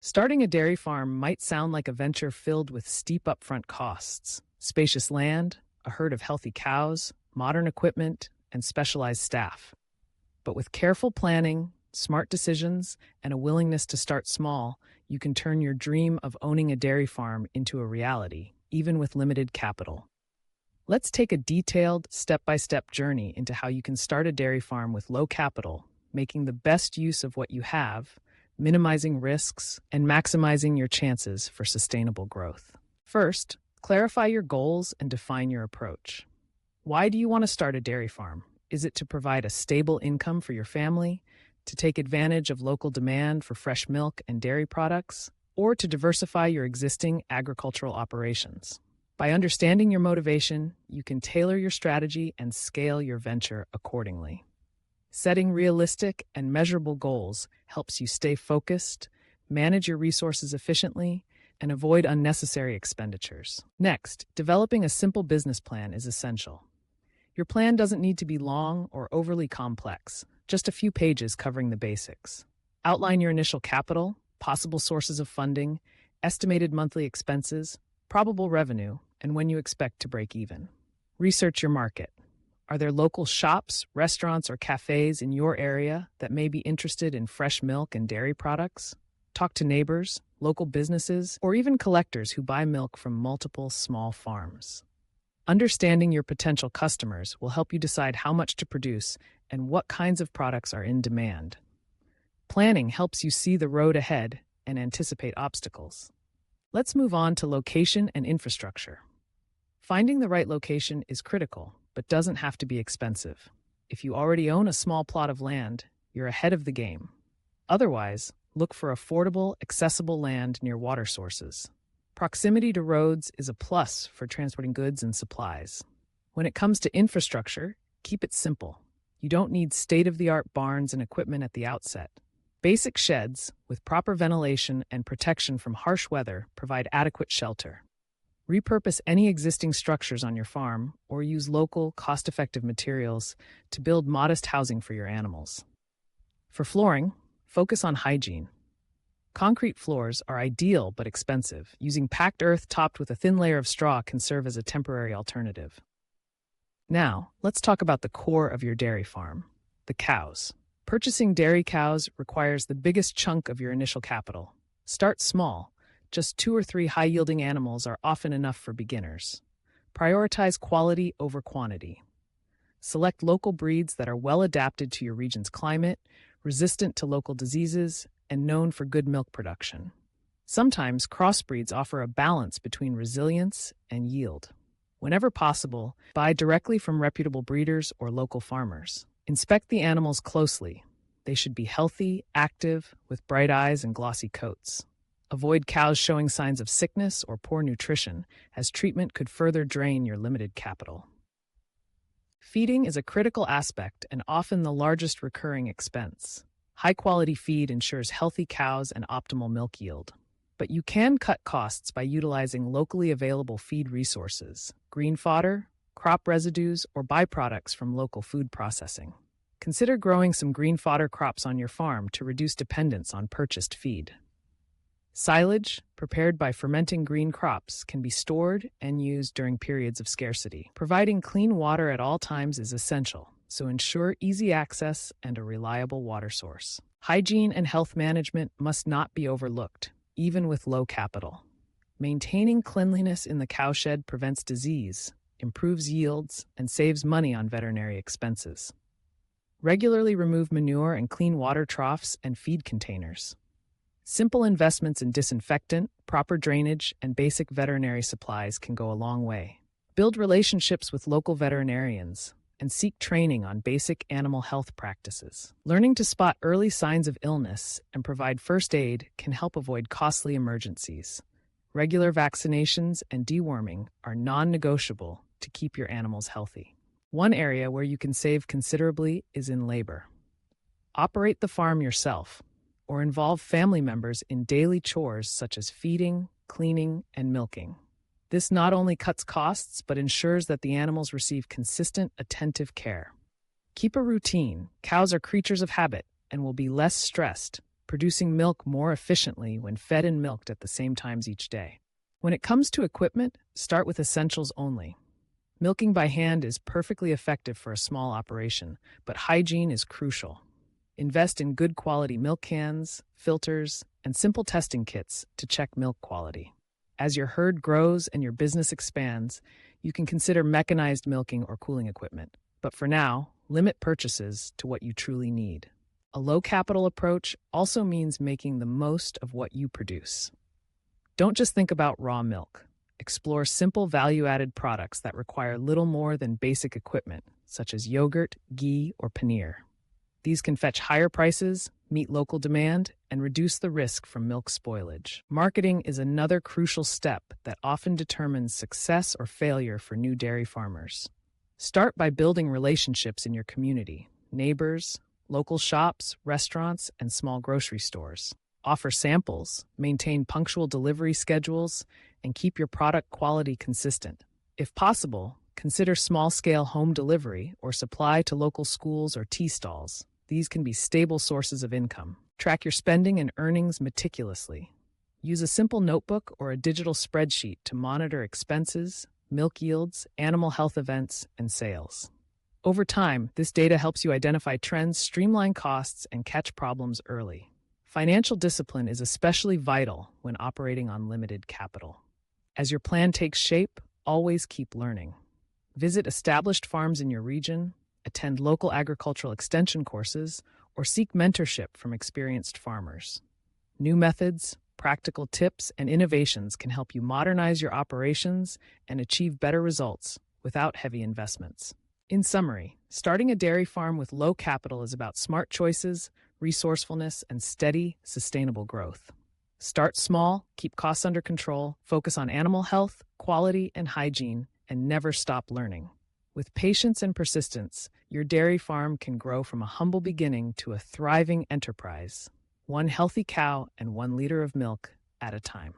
Starting a dairy farm might sound like a venture filled with steep upfront costs, spacious land, a herd of healthy cows, modern equipment, and specialized staff. But with careful planning, smart decisions, and a willingness to start small, you can turn your dream of owning a dairy farm into a reality, even with limited capital. Let's take a detailed, step-by-step journey into how you can start a dairy farm with low capital, making the best use of what you have, minimizing risks, and maximizing your chances for sustainable growth. First, clarify your goals and define your approach. Why do you want to start a dairy farm? Is it to provide a stable income for your family, to take advantage of local demand for fresh milk and dairy products, or to diversify your existing agricultural operations? By understanding your motivation, you can tailor your strategy and scale your venture accordingly. Setting realistic and measurable goals helps you stay focused, manage your resources efficiently, and avoid unnecessary expenditures. Next, developing a simple business plan is essential. Your plan doesn't need to be long or overly complex, just a few pages covering the basics. Outline your initial capital, possible sources of funding, estimated monthly expenses, probable revenue, and when you expect to break even. Research your market. Are there local shops, restaurants, or cafes in your area that may be interested in fresh milk and dairy products? Talk to neighbors, local businesses, or even collectors who buy milk from multiple small farms. Understanding your potential customers will help you decide how much to produce and what kinds of products are in demand. Planning helps you see the road ahead and anticipate obstacles. Let's move on to location and infrastructure. Finding the right location is critical, but doesn't have to be expensive. If you already own a small plot of land, you're ahead of the game. Otherwise, look for affordable, accessible land near water sources. Proximity to roads is a plus for transporting goods and supplies. When it comes to infrastructure, keep it simple. You don't need state-of-the-art barns and equipment at the outset. Basic sheds with proper ventilation and protection from harsh weather provide adequate shelter. Repurpose any existing structures on your farm or use local, cost-effective materials to build modest housing for your animals. For flooring, focus on hygiene. Concrete floors are ideal but expensive. Using packed earth topped with a thin layer of straw can serve as a temporary alternative. Now, let's talk about the core of your dairy farm, the cows. Purchasing dairy cows requires the biggest chunk of your initial capital. Start small. Just 2 or 3 high-yielding animals are often enough for beginners. Prioritize quality over quantity. Select local breeds that are well adapted to your region's climate, resistant to local diseases, and known for good milk production. Sometimes crossbreeds offer a balance between resilience and yield. Whenever possible, buy directly from reputable breeders or local farmers. Inspect the animals closely. They should be healthy, active, with bright eyes and glossy coats. Avoid cows showing signs of sickness or poor nutrition, as treatment could further drain your limited capital. Feeding is a critical aspect and often the largest recurring expense. High-quality feed ensures healthy cows and optimal milk yield. But you can cut costs by utilizing locally available feed resources, green fodder, crop residues, or byproducts from local food processing. Consider growing some green fodder crops on your farm to reduce dependence on purchased feed. Silage, prepared by fermenting green crops, can be stored and used during periods of scarcity. Providing clean water at all times is essential, so ensure easy access and a reliable water source. Hygiene and health management must not be overlooked, even with low capital. Maintaining cleanliness in the cowshed prevents disease, improves yields, and saves money on veterinary expenses. Regularly remove manure and clean water troughs and feed containers. Simple investments in disinfectant, proper drainage, and basic veterinary supplies can go a long way. Build relationships with local veterinarians and seek training on basic animal health practices. Learning to spot early signs of illness and provide first aid can help avoid costly emergencies. Regular vaccinations and deworming are non-negotiable to keep your animals healthy. One area where you can save considerably is in labor. Operate the farm yourself, or involve family members in daily chores such as feeding, cleaning, and milking. This not only cuts costs, but ensures that the animals receive consistent, attentive care. Keep a routine. Cows are creatures of habit and will be less stressed producing milk more efficiently when fed and milked at the same times each day. When it comes to equipment, start with essentials only. Milking by hand is perfectly effective for a small operation, but hygiene is crucial. Invest in good quality milk cans, filters, and simple testing kits to check milk quality. As your herd grows and your business expands, you can consider mechanized milking or cooling equipment. But for now, limit purchases to what you truly need. A low-capital approach also means making the most of what you produce. Don't just think about raw milk. Explore simple value-added products that require little more than basic equipment, such as yogurt, ghee, or paneer. These can fetch higher prices, meet local demand, and reduce the risk from milk spoilage. Marketing is another crucial step that often determines success or failure for new dairy farmers. Start by building relationships in your community, neighbors, local shops, restaurants, and small grocery stores. Offer samples, maintain punctual delivery schedules, and keep your product quality consistent. If possible, consider small-scale home delivery or supply to local schools or tea stalls. These can be stable sources of income. Track your spending and earnings meticulously. Use a simple notebook or a digital spreadsheet to monitor expenses, milk yields, animal health events, and sales. Over time, this data helps you identify trends, streamline costs, and catch problems early. Financial discipline is especially vital when operating on limited capital. As your plan takes shape, always keep learning. Visit established farms in your region, attend local agricultural extension courses, or seek mentorship from experienced farmers. New methods, practical tips, and innovations can help you modernize your operations and achieve better results without heavy investments. In summary, starting a dairy farm with low capital is about smart choices, resourcefulness, and steady, sustainable growth. Start small, keep costs under control, focus on animal health, quality, and hygiene, and never stop learning. With patience and persistence, your dairy farm can grow from a humble beginning to a thriving enterprise, one healthy cow and 1 liter of milk at a time.